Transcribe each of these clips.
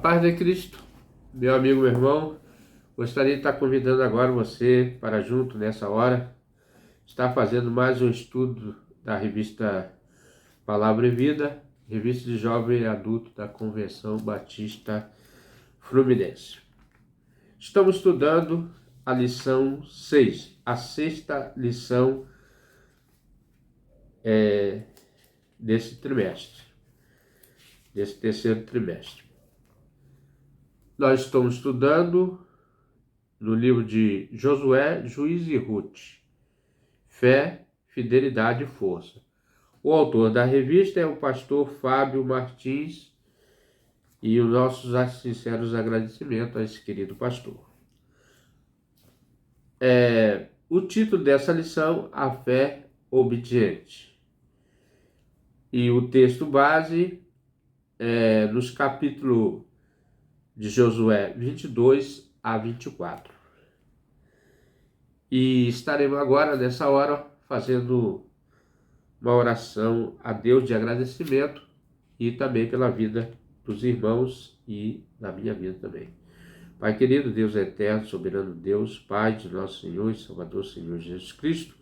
Paz de Cristo, meu amigo, meu irmão, gostaria de estar convidando agora você para junto nessa hora, estar fazendo mais um estudo da revista Palavra e Vida, revista de jovem e adulto da Convenção Batista Fluminense. Estamos estudando a lição 6, a sexta lição desse trimestre, desse terceiro trimestre. Nós estamos estudando no livro de Josué, Juiz e Ruth, Fé, Fidelidade e Força. O autor da revista é o pastor Fábio Martins e os nossos sinceros agradecimentos a esse querido pastor. O título dessa lição, A Fé Obediente. E o texto base é nos capítulos de Josué 22 a 24. E estaremos agora, nessa hora, fazendo uma oração a Deus de agradecimento e também pela vida dos irmãos e da minha vida também. Pai querido, Deus eterno, soberano Deus, Pai de nosso Senhor e Salvador, Senhor Jesus Cristo,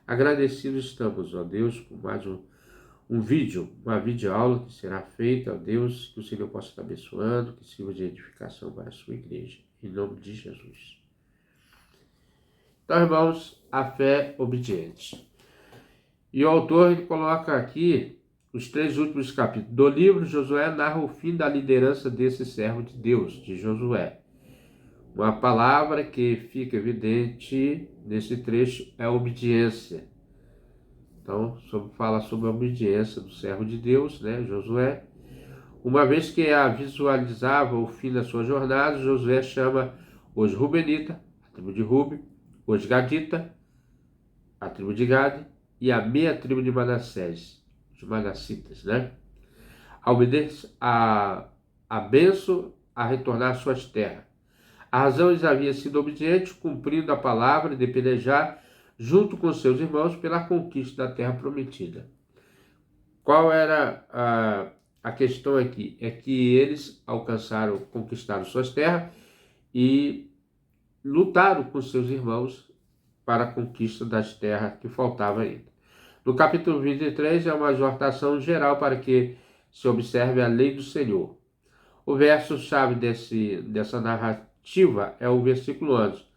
agradecidos estamos, ó Deus, por mais um vídeo, uma videoaula que será feita, ó Deus, que o Senhor possa estar abençoando, que sirva de edificação para a sua igreja, em nome de Jesus. Então, irmãos, a fé obediente. E o autor ele coloca aqui os 3 últimos capítulos do livro. Josué narra o fim da liderança desse servo de Deus, de Josué. Uma palavra que fica evidente nesse trecho é a obediência. Então, fala sobre a obediência do servo de Deus, né, Josué. Uma vez que a visualizava o fim da sua jornada, Josué chama os Rubenitas, a tribo de Ruben, os Gadita, a tribo de Gade, e a meia tribo de Manassés, os Manassitas, né? A bênção a retornar às suas terras. A razão eles haviam sido obedientes, cumprindo a palavra de pelejar junto com seus irmãos pela conquista da terra prometida. Qual era a questão aqui? É que eles conquistaram suas terras e lutaram com seus irmãos para a conquista das terras que faltavam ainda. No capítulo 23 é uma exortação geral para que se observe a lei do Senhor. O verso-chave dessa narrativa é o versículo 11.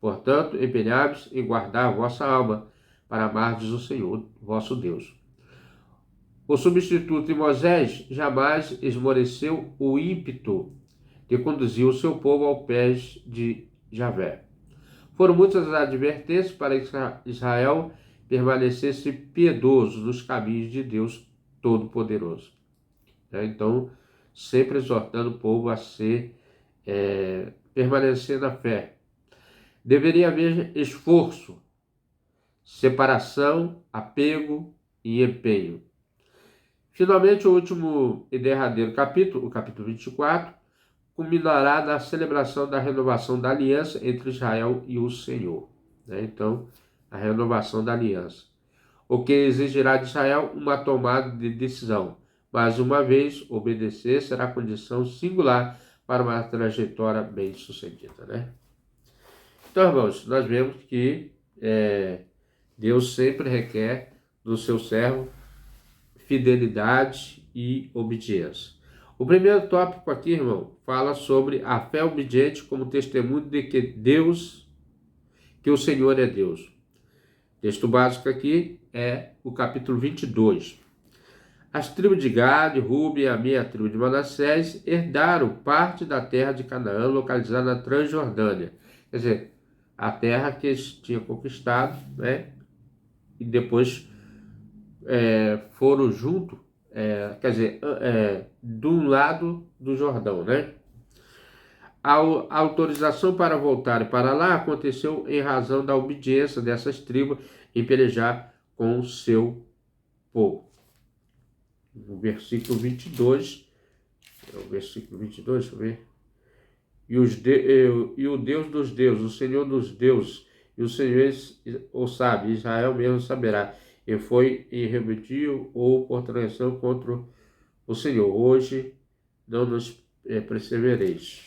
Portanto, empenhai-vos em guardar a vossa alma, para amardes o Senhor, vosso Deus. O substituto de Moisés jamais esmoreceu o ímpeto que conduziu o seu povo ao pés de Javé. Foram muitas as advertências para que Israel permanecesse piedoso nos caminhos de Deus Todo-Poderoso. Então, sempre exortando o povo a permanecer na fé. Deveria haver esforço, separação, apego e empenho. Finalmente, o último e derradeiro capítulo, o capítulo 24, culminará na celebração da renovação da aliança entre Israel e o Senhor. Então, a renovação da aliança. O que exigirá de Israel uma tomada de decisão. Mais uma vez, obedecer será condição singular para uma trajetória bem-sucedida, Então, irmãos, nós vemos que Deus sempre requer do seu servo fidelidade e obediência. O primeiro tópico aqui, irmão, fala sobre a fé obediente como testemunho de que o Senhor é Deus. O texto básico aqui é o capítulo 22. As tribos de Gade, Ruben e a meia tribo de Manassés herdaram parte da terra de Canaã, localizada na Transjordânia. Quer dizer, a terra que eles tinham conquistado, e depois foram junto, de um lado do Jordão, A autorização para voltarem para lá aconteceu em razão da obediência dessas tribos em pelejar com o seu povo. No versículo 22, deixa eu ver. E o Deus dos deuses, o Senhor dos deuses, e o Senhor o sabe, Israel mesmo saberá, e foi em rebeldia ou por traição contra o Senhor. Hoje não nos persevereis.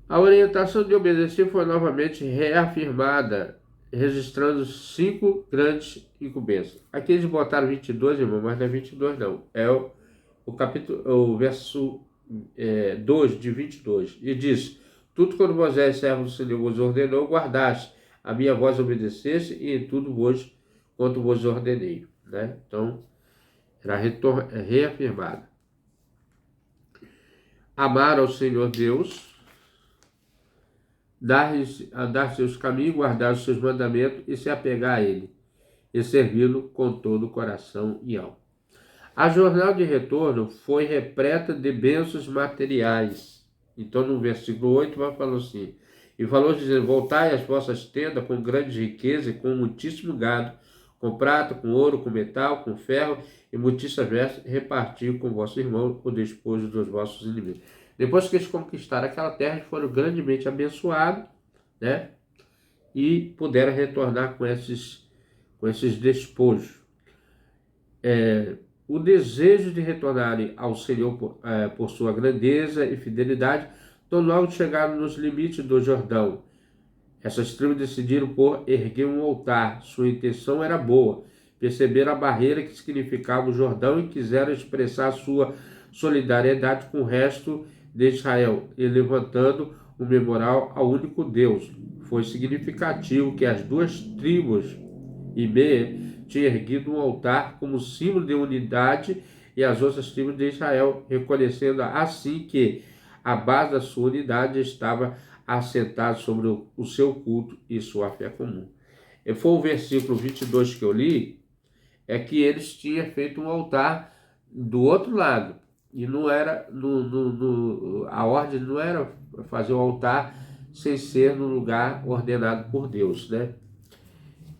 A orientação de obedecer foi novamente reafirmada, registrando 5 grandes incumbências. Aqui eles botaram 22, irmão, mas não é 22 não. É o verso 2 de 22. E diz: tudo quando Moisés, servo do Senhor, vos ordenou, guardaste, a minha voz obedeceste, e em tudo quanto vos ordenei. Né? Então, era reafirmada. Amar ao Senhor Deus, andar seus caminhos, guardar os seus mandamentos e se apegar a Ele, e servi-lo com todo o coração e alma. A jornada de retorno foi repleta de bênçãos materiais. Então, no versículo 8, vai falar assim: e falou dizendo: voltai às vossas tendas com grande riqueza e com muitíssimo gado, com prata, com ouro, com metal, com ferro e muitíssimas vestes, repartir com vossos irmãos o despojo dos vossos inimigos. Depois que eles conquistaram aquela terra, eles foram grandemente abençoados, né? E puderam retornar com esses despojos. O desejo de retornarem ao Senhor por sua grandeza e fidelidade, tão logo chegaram nos limites do Jordão. Essas tribos decidiram erguer um altar. Sua intenção era boa. Perceberam a barreira que significava o Jordão e quiseram expressar sua solidariedade com o resto de Israel, e levantando um memorial ao único Deus. Foi significativo que as 2 tribos e meia tinham erguido um altar como símbolo de unidade, e as outras tribos de Israel, reconhecendo assim que a base da sua unidade estava assentada sobre o seu culto e sua fé comum. E foi o versículo 22 que eu li, é que eles tinham feito um altar do outro lado. E não era, a ordem não era fazer o altar sem ser no lugar ordenado por Deus, né?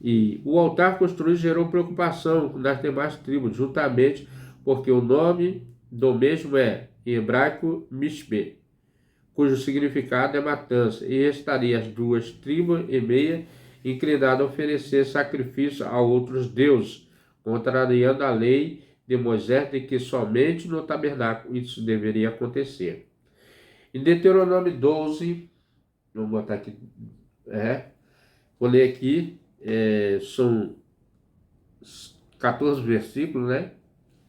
E o altar construído gerou preocupação nas demais tribos, juntamente porque o nome do mesmo é, em hebraico, Mishpe, cujo significado é matança, e estaria as 2 tribos e meia inclinadas a oferecer sacrifício a outros deuses, contrariando a lei de Moisés de que somente no tabernáculo isso deveria acontecer. Em Deuteronômio 12, vamos botar aqui, vou ler aqui, são 14 versículos, né?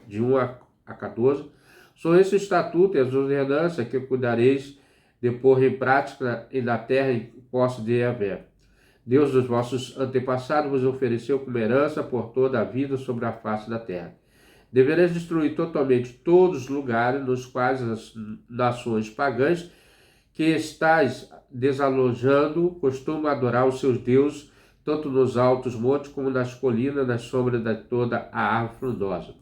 De 1 a 14. São esses estatutos e as ordenanças que cuidareis de pôr em prática na terra em posse de Yahvé. Deus dos vossos antepassados vos ofereceu como herança por toda a vida sobre a face da terra. Devereis destruir totalmente todos os lugares nos quais as nações pagãs que estáis desalojando costumam adorar os seus deuses, tanto nos altos montes como nas colinas, nas sombras de toda a árvore frondosa.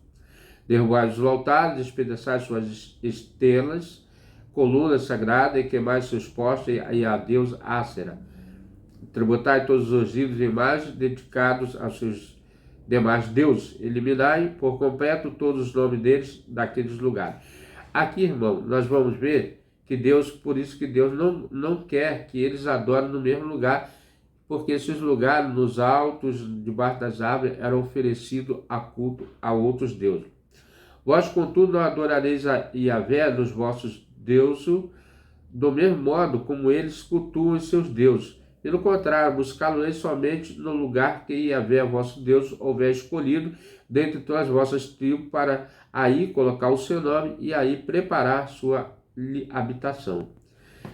Derrubai os altares, despedaçai suas estelas, colunas sagradas, e queimai seus postes e a Deus Ácera. Tributai todos os ídolos e imagens dedicados aos seus demais deuses. Eliminai por completo todos os nomes deles daqueles lugares. Aqui, irmão, nós vamos ver que Deus, por isso que Deus não quer que eles adorem no mesmo lugar, porque esses lugares, nos altos, debaixo das árvores, eram oferecidos a culto a outros deuses. Vós, contudo, não adorareis a Yahvé nos vossos deuses, do mesmo modo como eles cultuam os seus deuses. Pelo contrário, buscá-lo-eis somente no lugar que Yahvé, vosso Deus, houver escolhido dentre todas as vossas tribos, para aí colocar o seu nome e aí preparar sua habitação.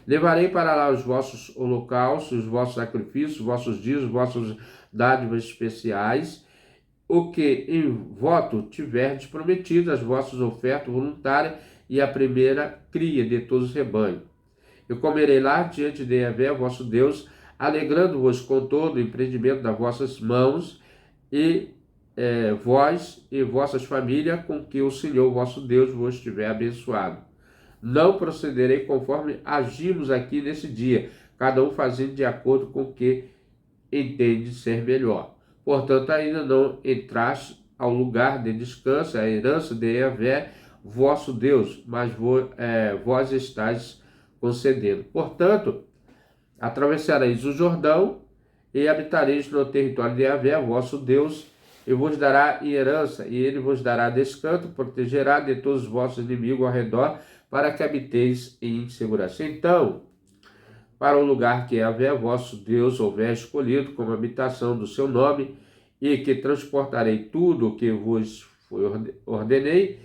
Levarei para lá os vossos holocaustos, os vossos sacrifícios, os vossos dias, os vossos dádivas especiais, o que em voto tiverdes prometido, as vossas ofertas voluntárias e a primeira cria de todos os rebanhos. Eu comerei lá diante de Yahvé, vosso Deus, alegrando-vos com todo o empreendimento das vossas mãos, e vós e vossas famílias, com que o Senhor vosso Deus vos tiver abençoado. Não procederei conforme agimos aqui nesse dia, cada um fazendo de acordo com o que entende ser melhor. Portanto, ainda não entraste ao lugar de descanso, a herança de Yahvé, vosso Deus, mas vós estáis concedendo. Portanto, atravessareis o Jordão e habitareis no território de Yahvé, vosso Deus, e vos dará em herança, e ele vos dará descanso, protegerá de todos os vossos inimigos ao redor, para que habiteis em segurança. Então, para o lugar que Yahvé, vosso Deus, houver escolhido como habitação do seu nome, e que transportarei tudo o que vos ordenei,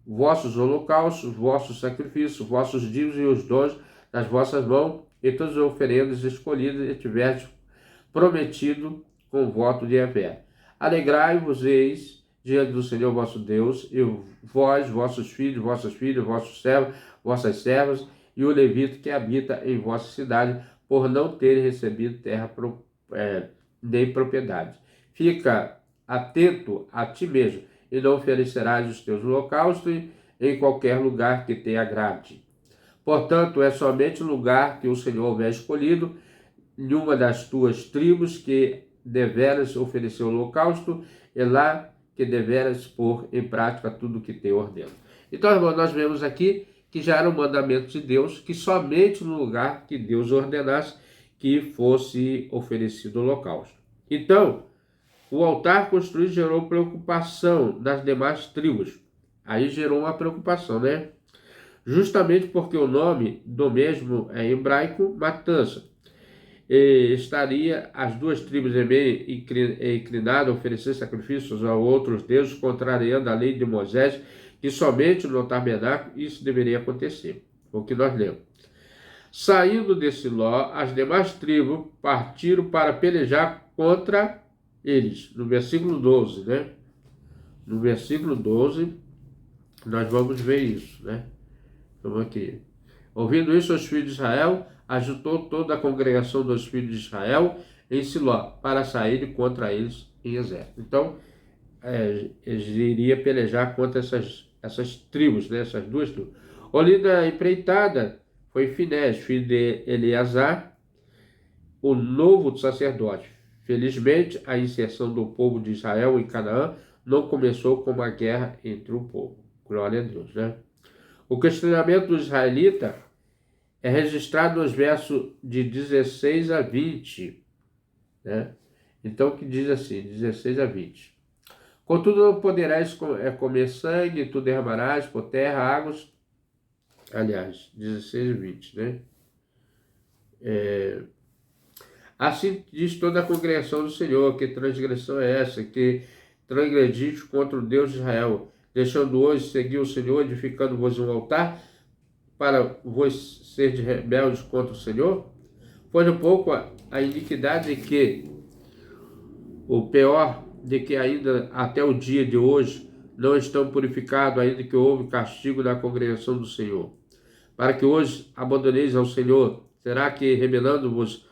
vossos holocaustos, vossos sacrifícios, vossos dízimos e os dons das vossas mãos, e todas as oferendas escolhidas, e tiverdes prometido com voto de Yahvé. Alegrai-vos, eis, diante do Senhor vosso Deus, e vós, vossos filhos, vossas filhas, vossos servos, vossas servas, e o levita que habita em vossa cidade, por não ter recebido terra nem propriedade. Fica atento a ti mesmo, e não oferecerás os teus holocaustos em qualquer lugar que te agrade. Portanto, é somente o lugar que o Senhor houver escolhido, em uma das tuas tribos, que deveras oferecer o holocausto, é lá que deveras pôr em prática tudo o que te ordeno. Então, irmão, nós vemos aqui que já era um mandamento de Deus, que somente no lugar que Deus ordenasse que fosse oferecido o holocausto. Então, o altar construído gerou preocupação das demais tribos. Aí gerou uma preocupação, né? Justamente porque o nome do mesmo é hebraico, matança. E estaria as duas tribos inclinadas a oferecer sacrifícios a outros deuses, contrariando a lei de Moisés, que somente no tabernáculo isso deveria acontecer. O que nós lemos. Saindo de Siló, as demais tribos partiram para pelejar contra eles. No versículo 12, né? No versículo 12, nós vamos ver isso, né? Vamos aqui. Ouvindo isso, os filhos de Israel ajuntou toda a congregação dos filhos de Israel em Siló, para sair contra eles em exército. Então, eles iriam pelejar contra essas tribos, né? Essas duas tribos. O líder da empreitada foi Finés, filho de Eleazar, o novo sacerdote. Felizmente, a inserção do povo de Israel em Canaã não começou com uma guerra entre o povo. Glória a Deus, né? O questionamento do israelita é registrado nos versos de 16 a 20, né? Então, que diz assim, 16 a 20. Contudo, não poderás comer sangue, tu derramarás por terra águas. Aliás, 16 e 20, né? Assim diz toda a congregação do Senhor, que transgressão é essa, que transgrediste contra o Deus de Israel, deixando hoje seguir o Senhor, edificando-vos um altar, para vos ser rebeldes contra o Senhor? Pois um pouco a iniquidade que, o pior, de que ainda até o dia de hoje não estão purificados, ainda que houve castigo na congregação do Senhor. Para que hoje abandoneis ao Senhor, será que rebelando-vos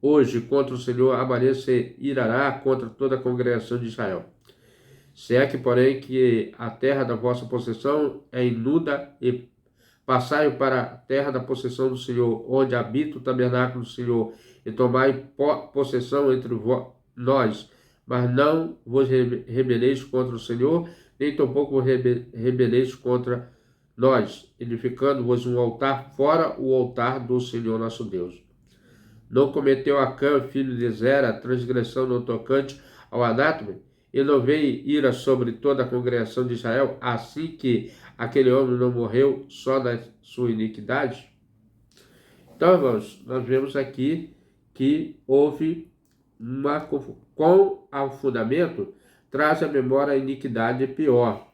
hoje contra o Senhor, amanhã se irará contra toda a congregação de Israel? Se é que, porém, que a terra da vossa possessão é inuda, e passai para a terra da possessão do Senhor, onde habita o tabernáculo do Senhor, e tomai possessão entre nós, mas não vos rebeleis contra o Senhor, nem tampouco vos rebeleis contra nós, edificando-vos um altar fora o altar do Senhor nosso Deus. Não cometeu Acã, filho de Zera, a transgressão no tocante ao anátema, e não veio ira sobre toda a congregação de Israel, assim que aquele homem não morreu só na sua iniquidade? Então, irmãos, nós vemos aqui que houve com o fundamento, traz à memória a iniquidade pior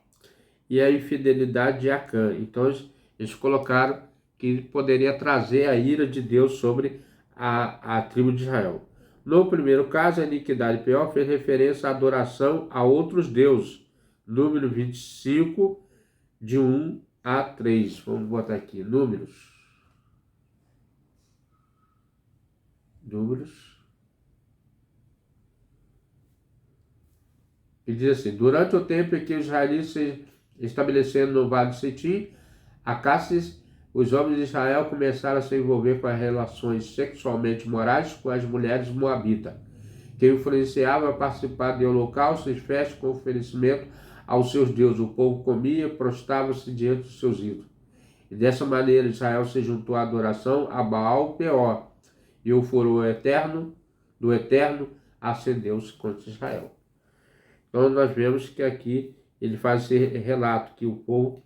e a infidelidade de Acã. Então, eles colocaram que poderia trazer a ira de Deus sobre a tribo de Israel. No primeiro caso, a iniquidade pior fez referência à adoração a outros deuses. Número 25, de 1 a 3. Vamos botar aqui, números. E diz assim: durante o tempo em que os israelitas se estabeleceram no Vale de Sitim, os homens de Israel começaram a se envolver com as relações sexualmente morais com as mulheres moabitas, que influenciavam a participar de holocaustos e festas com oferecimento aos seus deuses. O povo comia e prostrava-se diante dos seus ídolos. E dessa maneira Israel se juntou à adoração a Baal Peor, e o furor do Eterno acendeu-se contra Israel. Então nós vemos que aqui ele faz esse relato que o povo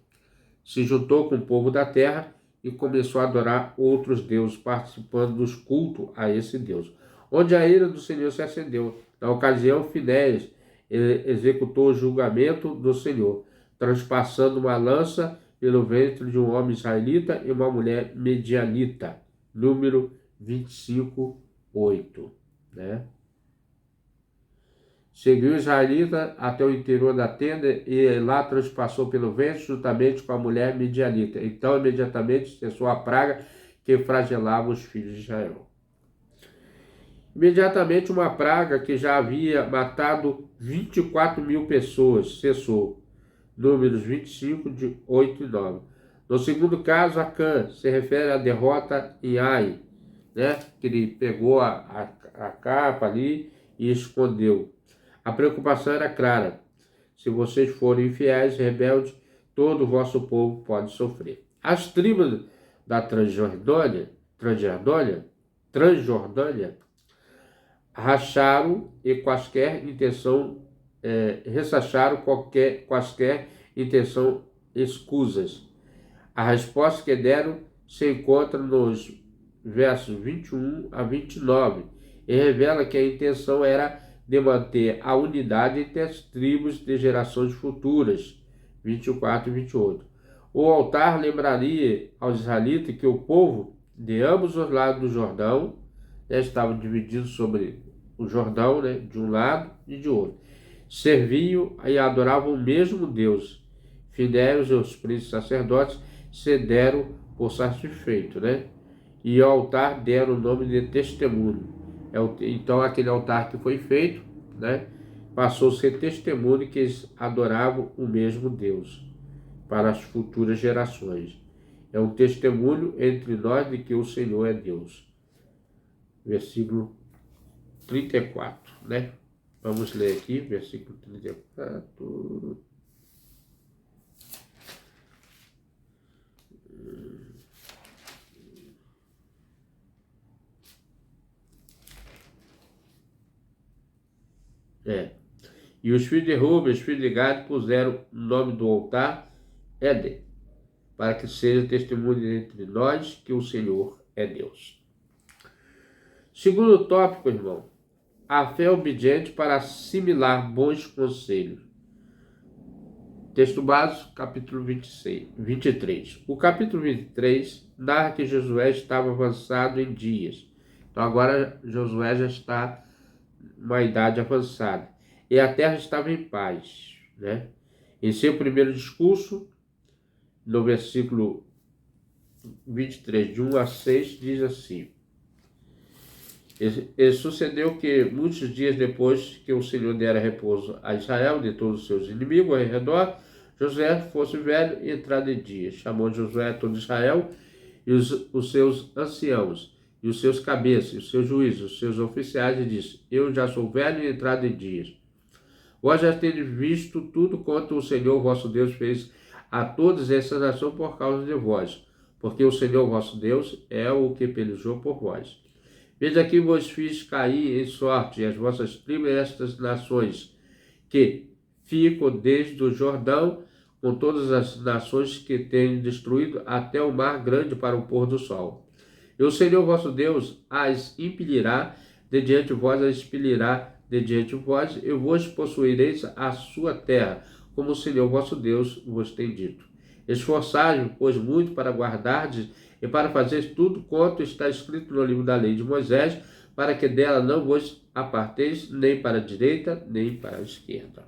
se juntou com o povo da terra e começou a adorar outros deuses, participando dos cultos a esse Deus. Onde a ira do Senhor se acendeu. Na ocasião, Finéias executou o julgamento do Senhor, transpassando uma lança pelo ventre de um homem israelita e uma mulher medianita. Número 25, 8. Né? Seguiu o israelita até o interior da tenda e lá transpassou pelo ventre juntamente com a mulher midianita. Então, imediatamente cessou a praga que flagelava os filhos de Israel. Imediatamente uma praga que já havia matado 24 mil pessoas cessou. Números 25, de 8 e 9. No segundo caso, Acã se refere à derrota em Ai, né? Que ele pegou a capa ali e escondeu. A preocupação era clara. Se vocês forem infiéis e rebeldes, todo o vosso povo pode sofrer. As tribos da Transjordânia racharam e quaisquer intenção, ressacharam quaisquer intenção escusas. A resposta que deram se encontra nos versos 21 a 29 e revela que a intenção era de manter a unidade entre as tribos de gerações futuras, 24 e 28. O altar lembraria aos israelitas que o povo de ambos os lados do Jordão estavam divididos sobre o Jordão, né, de um lado e de outro. Serviam e adoravam o mesmo Deus. Finéias e os príncipes sacerdotes se deram por satisfeito, né? E ao altar deram o nome de testemunho. Então aquele altar que foi feito, né, passou a ser testemunho que eles adoravam o mesmo Deus para as futuras gerações. É um testemunho entre nós de que o Senhor é Deus. Versículo 34, né? Vamos ler aqui, versículo 34. E os filhos de Rubem, os filhos de Gad, puseram o nome do altar Éden, para que seja testemunho entre nós que o Senhor é Deus. Segundo tópico, irmão, a fé obediente para assimilar bons conselhos. Texto básico, capítulo 23. O capítulo 23 narra que Josué estava avançado em dias. Então agora Josué já está numa idade avançada. E a terra estava em paz, né? Em seu primeiro discurso, no versículo 23, de 1 a 6, diz assim: E sucedeu que, muitos dias depois que o Senhor dera repouso a Israel de todos os seus inimigos ao redor, Josué fosse velho e entrado em dias. Chamou Josué todo Israel e os seus anciãos, e os seus cabeças, e os seus juízes, os seus oficiais, e disse: Eu já sou velho e entrado em dias. Vós já tendes visto tudo quanto o Senhor vosso Deus fez a todas essas nações por causa de vós, porque o Senhor vosso Deus é o que pelejou por vós. Veja que vos fiz cair em sorte, e as vossas tribos, estas nações que ficam desde o Jordão, com todas as nações que tenho destruído, até o mar grande para o pôr do sol. E o Senhor vosso Deus as impelirá, de diante de vós as expelirá, de diante de vós, e vos possuireis a sua terra, como o Senhor vosso Deus vos tem dito. Esforçai-vos, pois, muito para guardardes e para fazer tudo quanto está escrito no livro da lei de Moisés, para que dela não vos aparteis nem para a direita, nem para a esquerda.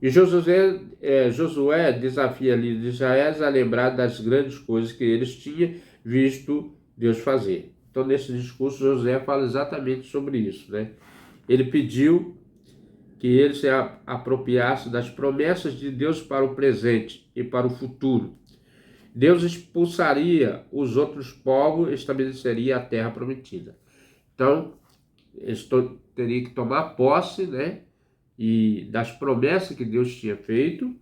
E Josué desafia ali de Israel a lembrar das grandes coisas que eles tinham visto Deus fazer. Então, nesse discurso, Josué fala exatamente sobre isso, né? Ele pediu que ele se apropriasse das promessas de Deus para o presente e para o futuro. Deus expulsaria os outros povos e estabeleceria a terra prometida. Então, eles teriam que tomar posse, né, e das promessas que Deus tinha feito,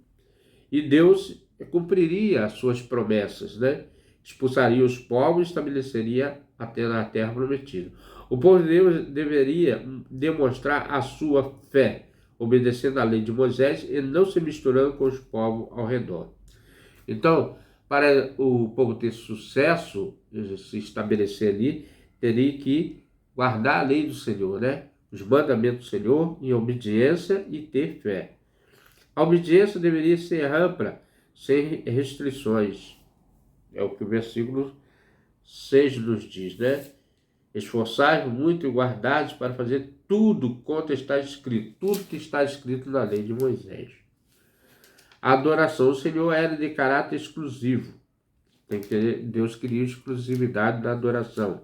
e Deus cumpriria as suas promessas, né? Expulsaria os povos e estabeleceria a terra prometida. O povo de Deus deveria demonstrar a sua fé, obedecendo à lei de Moisés e não se misturando com os povos ao redor. Então, para o povo ter sucesso, se estabelecer ali, teria que guardar a lei do Senhor, né? Os mandamentos do Senhor em obediência e ter fé. A obediência deveria ser ampla, sem restrições. É o que o versículo 6 nos diz, né? Esforçai-vos muito e guardai para fazer tudo quanto está escrito, tudo que está escrito na lei de Moisés. A adoração ao Senhor era de caráter exclusivo. Tem que ter, Deus queria exclusividade da adoração.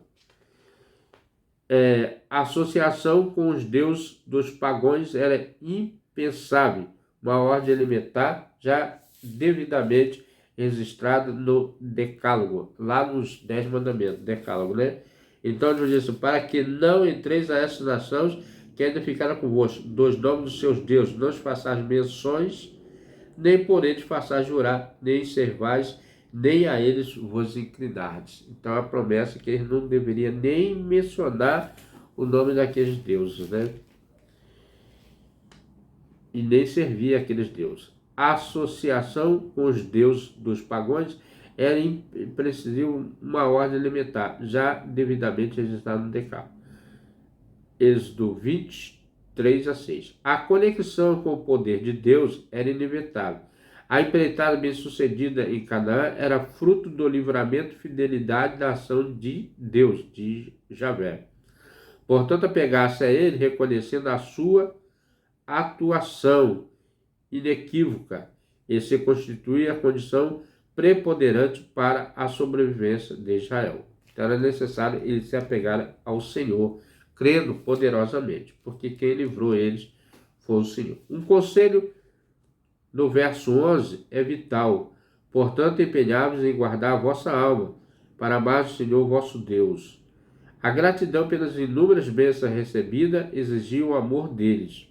A associação com os deuses dos pagãos era impensável. Uma ordem elementar já devidamente registrada no Decálogo, lá nos 10 mandamentos, Decálogo, né? Então ele diz assim, para que não entreis a essas nações que ainda ficaram convosco, dos nomes dos seus deuses, não os façais menções, nem por eles façais jurar, nem servais, nem a eles vos inclinardes. Então a promessa é que eles não deveriam nem mencionar o nome daqueles deuses, né? E nem servir aqueles deuses. A associação com os deuses dos pagãos era imprescindível uma ordem elementar, já devidamente registrada no Decálogo. Êxodo 23-6. A conexão com o poder de Deus era inevitável. A empreitada bem-sucedida em Canaã era fruto do livramento e fidelidade da ação de Deus, de Javé. Portanto, apegar-se a ele, reconhecendo a sua atuação inequívoca, e se constitui a condição preponderante para a sobrevivência de Israel. Então era necessário eles se apegarem ao Senhor, crendo poderosamente, porque quem livrou eles foi o Senhor. Um conselho no verso 11 é vital. Portanto, empenhai-vos em guardar a vossa alma, para amar o Senhor vosso Deus. A gratidão pelas inúmeras bênçãos recebidas exigia o amor deles.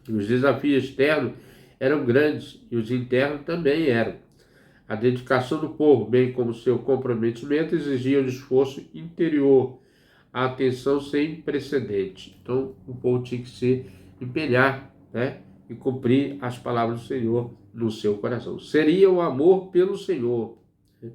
Os desafios externos eram grandes e os internos também eram. A dedicação do povo, bem como seu comprometimento, exigia um esforço interior, a atenção sem precedente. Então, o povo tinha que se empenhar, né, e cumprir as palavras do Senhor no seu coração. Seria o amor pelo Senhor, né,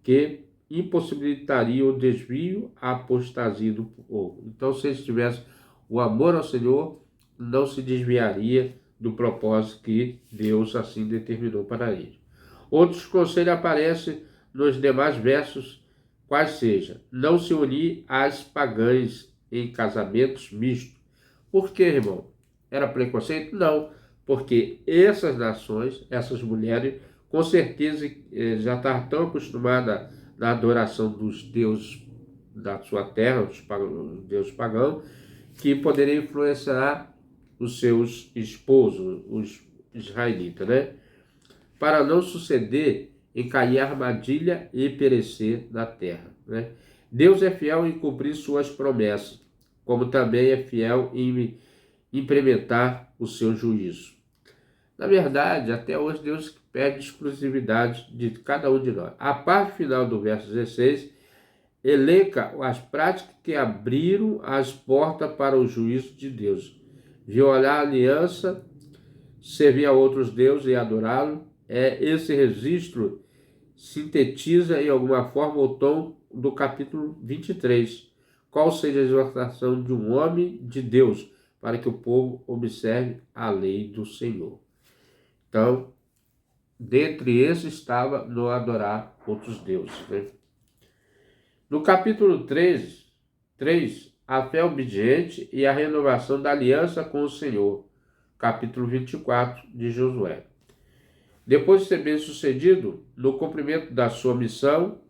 que impossibilitaria o desvio, a apostasia do povo. Então, se eles tivessem o amor ao Senhor, não se desviaria do propósito que Deus assim determinou para eles. Outros conselhos aparecem nos demais versos, quais seja, não se unir às pagãs em casamentos mistos. Por quê, irmão? Era preconceito? Não, porque essas nações, essas mulheres, com certeza já estavam tão acostumadas na adoração dos deuses da sua terra, os deuses pagãos, que poderiam influenciar os seus esposos, os israelitas, né? Para não suceder em cair armadilha e perecer na terra, né? Deus é fiel em cumprir suas promessas, como também é fiel em implementar o seu juízo. Na verdade, até hoje Deus pede exclusividade de cada um de nós. A parte final do verso 16 elenca as práticas que abriram as portas para o juízo de Deus. Violar a aliança, servir a outros deuses e adorá-los. Esse registro sintetiza em alguma forma o tom do capítulo 23. Qual seja a exortação de um homem de Deus para que o povo observe a lei do Senhor. Então, dentre esses estava no adorar outros deuses, né? No capítulo 3, a fé obediente e a renovação da aliança com o Senhor. Capítulo 24 de Josué. Depois de ser bem sucedido no cumprimento da sua missão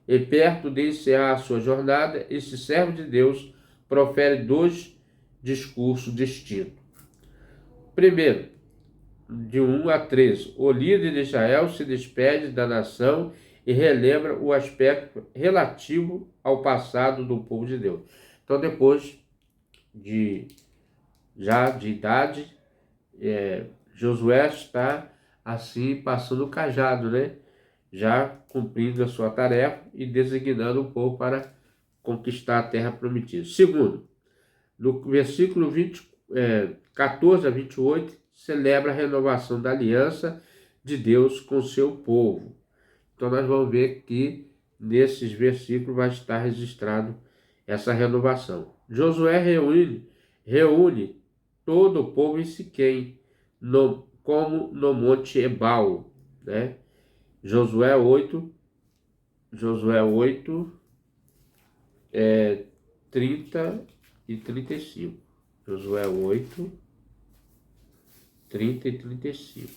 e perto de encerrar a sua jornada, esse servo de Deus profere 2 discursos distintos. Primeiro, de 1-13, o líder de Israel se despede da nação e relembra o aspecto relativo ao passado do povo de Deus. Então, depois de idade, Josué está assim passando o cajado, né? Já cumprindo a sua tarefa e designando o povo para conquistar a terra prometida. Segundo, no versículo 14 a 28, celebra a renovação da aliança de Deus com o seu povo. Então nós vamos ver que nesses versículos vai estar registrado essa renovação. Josué reúne todo o povo em Siquém, como no Monte Ebal, né? Josué 8, 30 e 35. Josué 8, 30 e 35.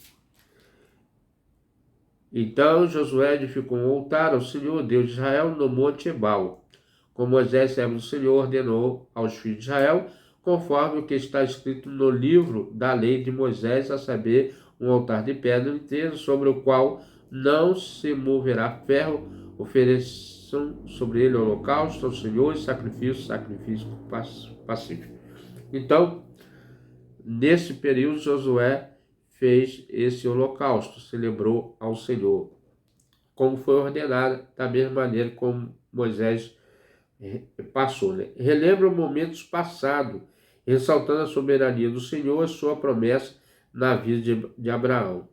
Então Josué edificou um altar ao Senhor, Deus de Israel, no Monte Ebal, como Moisés, servo do Senhor, ordenou aos filhos de Israel, conforme o que está escrito no livro da lei de Moisés, a saber, um altar de pedra inteiro, sobre o qual não se moverá ferro, ofereçam sobre ele holocausto ao Senhor e sacrifício pacífico. Então, nesse período, Josué fez esse holocausto, celebrou ao Senhor, como foi ordenado, da mesma maneira como Moisés passou, né? Relembra momentos passados, ressaltando a soberania do Senhor e sua promessa na vida de Abraão.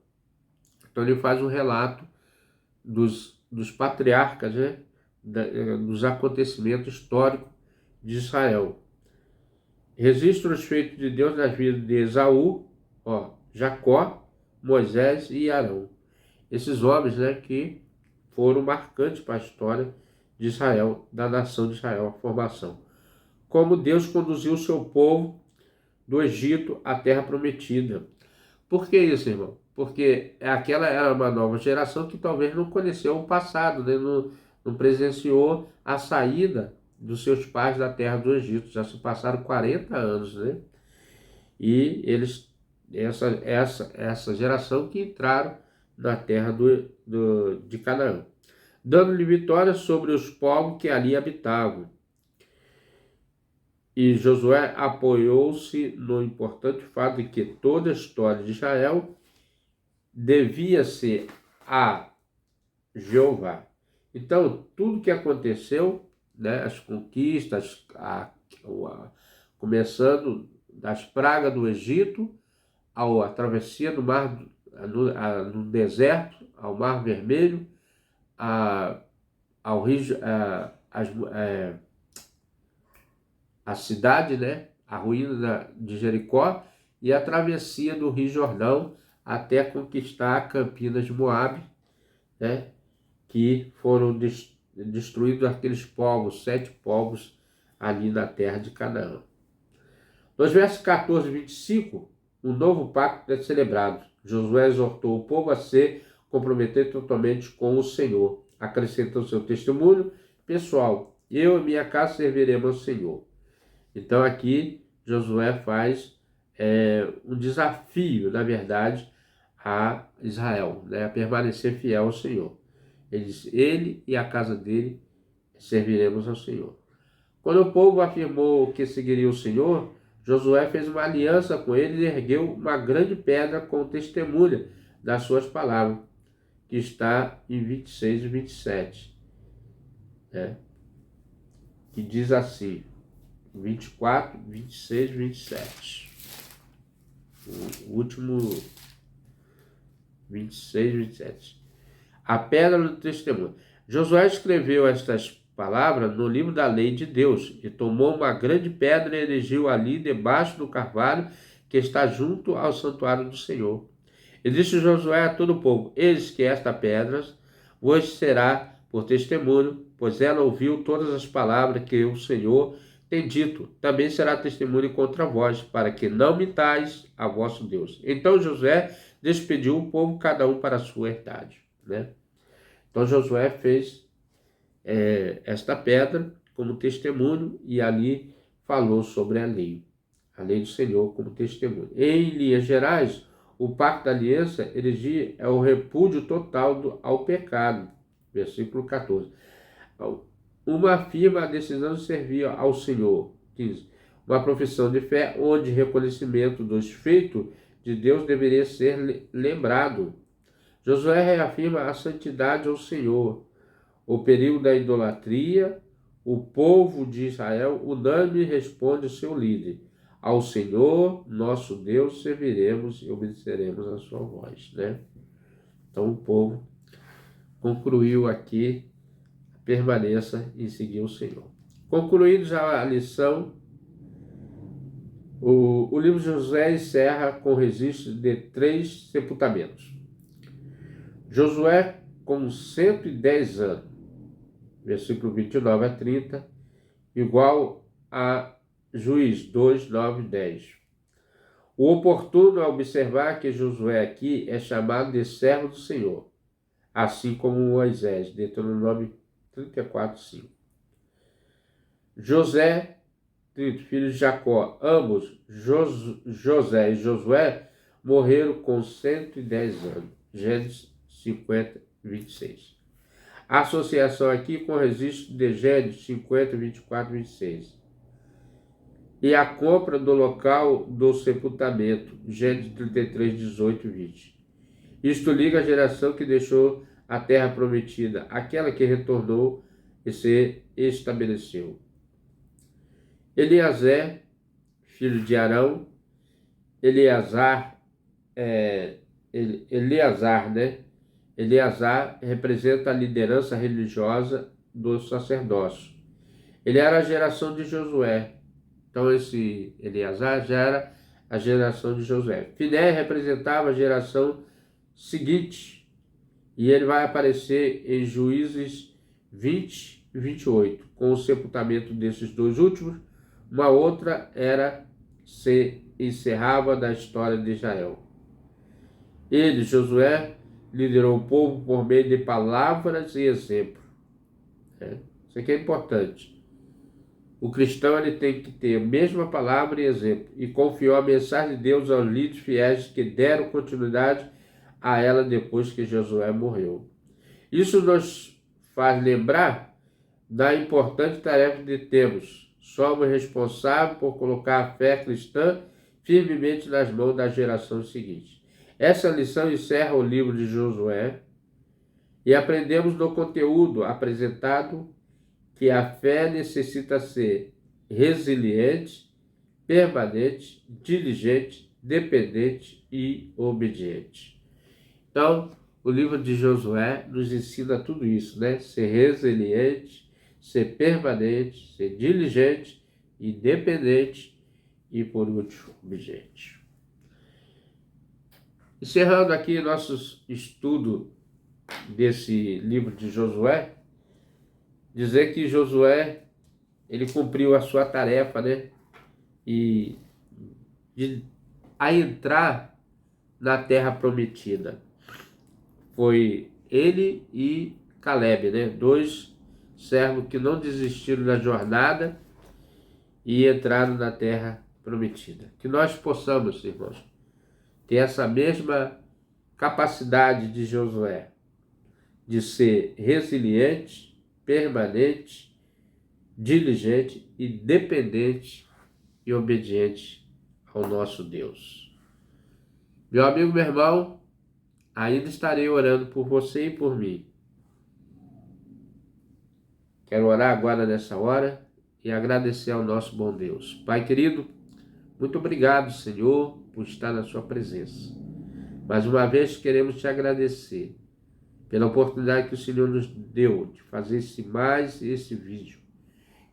Então ele faz um relato dos patriarcas, né? Dos acontecimentos históricos de Israel. Registra os feitos de Deus nas vidas de Esaú, Jacó, Moisés e Arão. Esses homens, né, que foram marcantes para a história de Israel, da nação de Israel, a formação. Como Deus conduziu o seu povo do Egito à terra prometida. Por que isso, irmão? Porque aquela era uma nova geração que talvez não conheceu o passado, né? Não presenciou a saída dos seus pais da terra do Egito. Já se passaram 40 anos, né? E eles, essa geração que entraram na terra de Canaã, dando-lhe vitória sobre os povos que ali habitavam. E Josué apoiou-se no importante fato de que toda a história de Israel devia-se a Jeová. Então, tudo que aconteceu, né, as conquistas, começando das pragas do Egito, a travessia do mar, no deserto, ao Mar Vermelho, ao rio, a cidade, né, a ruína de Jericó e a travessia do Rio Jordão até conquistar Campinas de Moabe, né, que foram destruídos aqueles povos, 7 povos ali na terra de Canaã. Nos versos 14 e 25, um novo pacto é celebrado. Josué exortou o povo a se comprometer totalmente com o Senhor, acrescentou seu testemunho pessoal: eu e minha casa serviremos ao Senhor. Então aqui Josué faz um desafio, na verdade, a Israel, né, a permanecer fiel ao Senhor. Ele diz: ele e a casa dele serviremos ao Senhor. Quando o povo afirmou que seguiria o Senhor, Josué fez uma aliança com ele e ergueu uma grande pedra com testemunha das suas palavras, que está em 26 e 27, né? Que diz assim, 24, 26 e 27. O último 26 e 27. A pedra do testemunho. Josué escreveu estas palavras no livro da lei de Deus e tomou uma grande pedra e erigiu ali debaixo do carvalho que está junto ao santuário do Senhor. E disse Josué a todo o povo: eis que esta pedra vos será por testemunho, pois ela ouviu todas as palavras que o Senhor tem dito. Também será testemunho contra vós, para que não mintais a vosso Deus. Então Josué despediu o povo, cada um para a sua herdade, né? Então Josué fez esta pedra como testemunho e ali falou sobre a lei do Senhor como testemunho. Em linhas gerais, o pacto da aliança é o repúdio total ao pecado. Versículo 14. Uma afirma a decisão de servir ao Senhor. 15. Uma profissão de fé onde reconhecimento dos feitos de Deus deveria ser lembrado. Josué reafirma a santidade ao Senhor, o perigo da idolatria, o povo de Israel unânime responde ao seu líder: ao Senhor, nosso Deus, serviremos e obedeceremos a sua voz, né? Então o povo concluiu aqui: permaneça em seguir o Senhor. Concluída já a lição, o livro de Josué encerra com o registro de 3 sepultamentos. Josué, com 110 anos, versículo 29 a 30, igual a Juiz 2, 9 e 10. O oportuno é observar que Josué aqui é chamado de servo do Senhor, assim como Moisés, Deuteronômio 34, 5. José, filho de Jacó, ambos, José e Josué, morreram com 110 anos. Gênesis 50, 26. A associação aqui com o registro de Gênesis 50, 24 e 26. E a compra do local do sepultamento, Gênesis 33, 18 e 20. Isto liga a geração que deixou a terra prometida, aquela que retornou e se estabeleceu. Eliezer, filho de Arão, Eleazar, Eleazar representa a liderança religiosa do sacerdócio. Ele era a geração de Josué. Então esse Eleazar já era a geração de Josué. Finé representava a geração seguinte. E ele vai aparecer em Juízes 20 e 28. Com o sepultamento desses dois últimos, uma outra era se encerrava da história de Israel. Ele, Josué, liderou o povo por meio de palavras e exemplo. Isso aqui é importante. O cristão ele tem que ter a mesma palavra e exemplo, e confiou a mensagem de Deus aos líderes fiéis que deram continuidade a ela depois que Josué morreu. Isso nos faz lembrar da importante tarefa que temos. Somos responsáveis por colocar a fé cristã firmemente nas mãos das gerações seguintes. Essa lição encerra o livro de Josué e aprendemos no conteúdo apresentado que a fé necessita ser resiliente, permanente, diligente, dependente e obediente. Então, o livro de Josué nos ensina tudo isso, né? Ser resiliente, ser permanente, ser diligente, independente e, por último, obediente. Encerrando aqui nosso estudo desse livro de Josué, dizer que Josué, ele cumpriu a sua tarefa, né? E a entrar na terra prometida. Foi ele e Caleb, né? 2 servos que não desistiram da jornada e entraram na terra prometida. Que nós possamos, irmãos, ter essa mesma capacidade de Josué, de ser resiliente, permanente, diligente e dependente e obediente ao nosso Deus. Meu amigo, meu irmão, ainda estarei orando por você e por mim. Quero orar agora nessa hora e agradecer ao nosso bom Deus. Pai querido, muito obrigado, Senhor, por estar na sua presença. Mais uma vez queremos te agradecer pela oportunidade que o Senhor nos deu de fazer esse vídeo.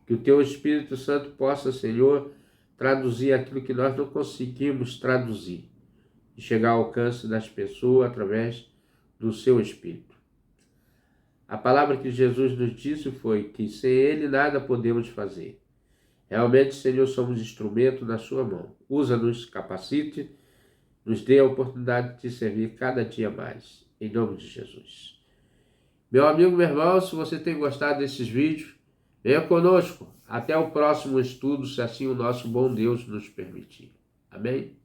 Que o teu Espírito Santo possa, Senhor, traduzir aquilo que nós não conseguimos traduzir e chegar ao alcance das pessoas através do seu Espírito. A palavra que Jesus nos disse foi que sem Ele nada podemos fazer. Realmente, Senhor, somos instrumento na sua mão. Usa-nos, capacite, nos dê a oportunidade de te servir cada dia mais. Em nome de Jesus. Meu amigo, meu irmão, se você tem gostado desses vídeos, venha conosco. Até o próximo estudo, se assim o nosso bom Deus nos permitir. Amém?